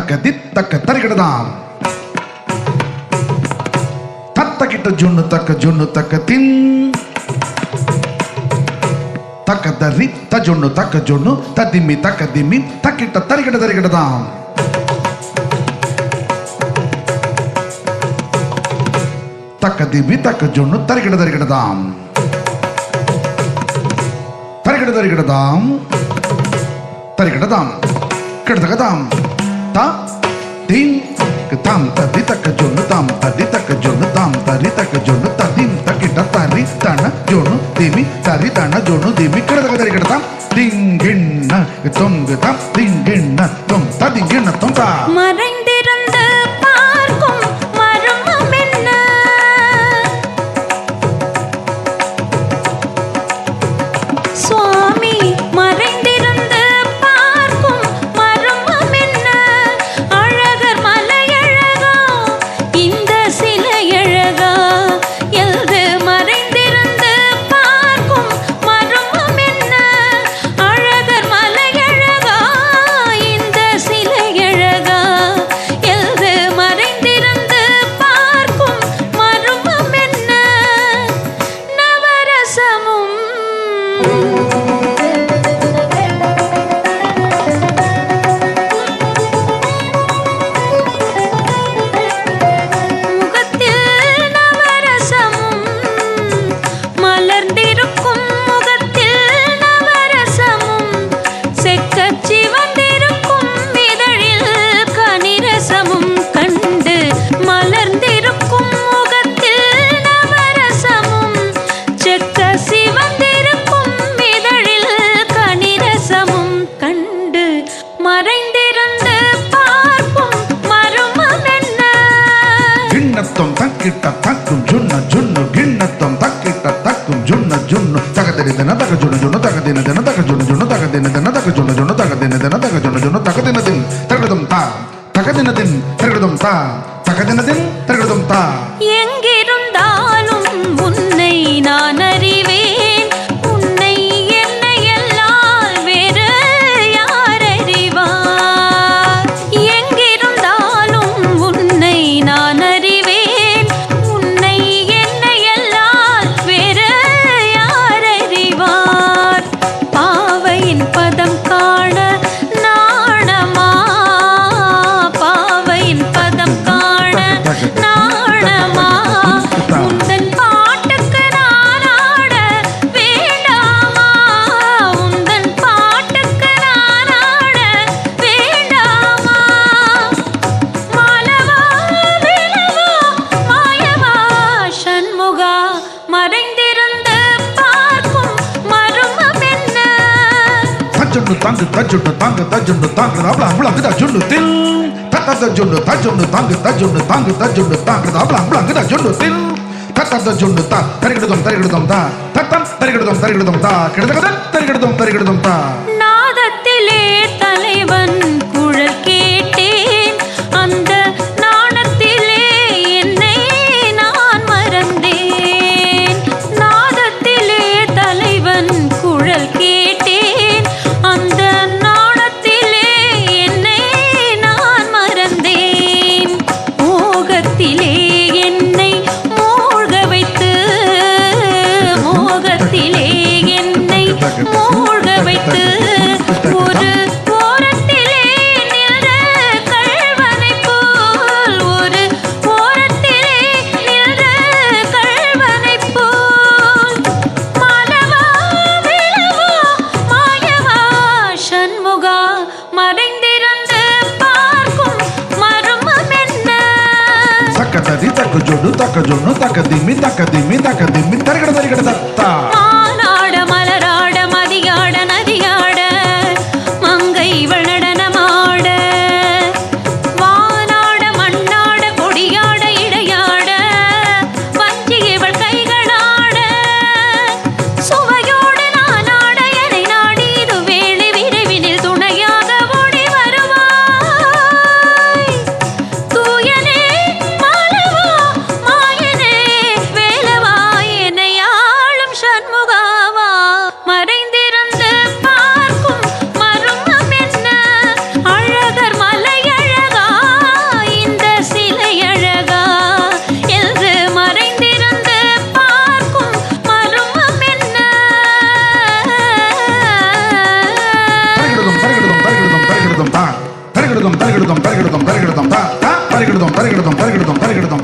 தக்க தித்தக்க தரிகிடதாம் தத்தகிட்ட ஜொன்னு தக்க தின் தக்க தரி தக்க ஜொன்னு ததிமி தக்க திமி தக்கிட்ட தரிகிடதாம் தக்க திமி தக்க ஜொன்னு தரிகிடதாம் தரிகிடதாம் தரிகிடதாம் கிடதகதாம் தா தின் தாம் ததி தக்க ஜொன்னு தாம் ததி தக்க ஜொன்னு தாம் தரி தக்க ஜொன்னு ததிம் தக்கிட்ட தரி தன ஜொன்னு திமி தரி தன ஜொன்னு திமி கிடதக தரிகிடதாம் திங்கிண்ண தொங்கு தாம் திங்கிண்ண தொங் ததிங்கிண்ண தொங்கா மறைந்திருந்து பார்க்கும் மர்மம் என்ன சுவாமி மறைந்திருந்து பார்க்கும் மர்மம் என்ன அழகர் மலையழகா இந்த சிலையழகா எல்து மறைந்திருந்து பார்க்கும் மர்மம் என்ன அழகர் மலையழகா இந்த சிலையழகா எல்து மறைந்திருந்து பார்க்கும் மர்மம் என்ன நவரசமும் முகத்தில் நவரசமும் மலர்ந்திருக்கும் முகத்தில் நவரசமும் செக்கச்சி வந்திருக்கும் இதழில் கனிரசமும் கண்டு மலர்ந்திருக்கும் முகத்தில் நவரசமும் செக்கசி வந்திருக்கும் இதழில் கனிரசமும் கண்டு மறைந்திருந்து பார்க்கும் மர்மம் என்ன கிண்ணத்தம் தக்கிட்ட தக்கும் ஜுன்ன ஜுன்னு கிண்ணத்தம் தக்கிட்ட தக்கும் ஜுன்ன ஜுன்னு தகதின தக ஜுன்னு ஜுன்னு தகதின தக ஜுன்னு ஜுன்னு தகதின தக ஜுன்னு ஜுன்னு தகதின தக ஜுன்னு ஜுன்னு தகதினதின் தகதம் தா தகதினதின் தகதம் தா தகதினதின் தகதம் தா எங்கிருந்தாலும் உன்னை நான் அறிவேன் உன்னை என்னை எல்லால் வேறு யார் அறிவார் எங்கிருந்தாலும் உன்னை நான் அறிவேன் உன்னை என்னை எல்லால் வேறு யார் அறிவார் பாவையின் பதம் காண நாணமா பாவையின் பதம் காண நாணமா உந்தன் பாட்டுக்கு நான் ஆட வேண்டாமா உந்தன் பாட்டுக்கு நான் ஆட வேண்டாமா மாலவா விலவா மாயவா சண்முகா மறைந்திருந்து பார்க்கும் மர்மம் என்ன தஜுன்னு தாங்கு தஜுன்னு தாங்கு தஜுன்னு தாங்கு அவ்வளோ அவ்வளோ தஜுன்னு தில் தஜுன்னு தஜுன்னு தாங்கு தஜுன்னு தாங்கு தஜுன்னு தாங்கு அவ்வளோ அவ்வளோ தஜுன்னு தில் தஜுன்னு தா தரிகிடுதம் தா தத்தம் தரிகிடுதம் தா கிடதகதன் தரிகிடுதம் தா நாதத்திலே தலைவன் குழல் கேட்டேன் அந்த நாணத்திலே என்னை நான் மறந்தேன் நாதத்திலே தலைவன் குழல் கேட்டேன் அந்த நாணத்திலே என்னை நான் மறந்தேன் மோகத்திலே என்னை மூழ்க வைத்து மோகத்திலே என்னை மூழ்க வைத்து ஒரு ஓரத்திலே நின்ற கள்வனைப் போல் ஒரு ஓரத்திலே நின்ற கள்வனைப் போல் மாலவா விலவா மாயவா சண்முகா மறைந்திருந்து பார்க்கும் மர்மம் என்ன தக்கததி தக்க ஜொன்னு தக்க திமி தரிகிட தத்தா மானாட மலராட மதியாட நதியாட மங்கை இவள் நடனமாட வானாட மண்ணாட கொடியாட இடையாட வஞ்சி இவள் கைகளாட சுவையோடு நானாட எனை நாடி இது வேளை விரைவினில் துணையாக ஓடி வருவாய் தூயனே மாலவா மாயனே வேலவா என்னை ஆளும் சண்முகா தரிகிடுதம் தரிகிடுதம் தரிகிடுதம் தரிகிடுதம் தா தா தரிகிடுதம் தரிகிடுதம் தரிகிடுதம் தரிகிடுதம்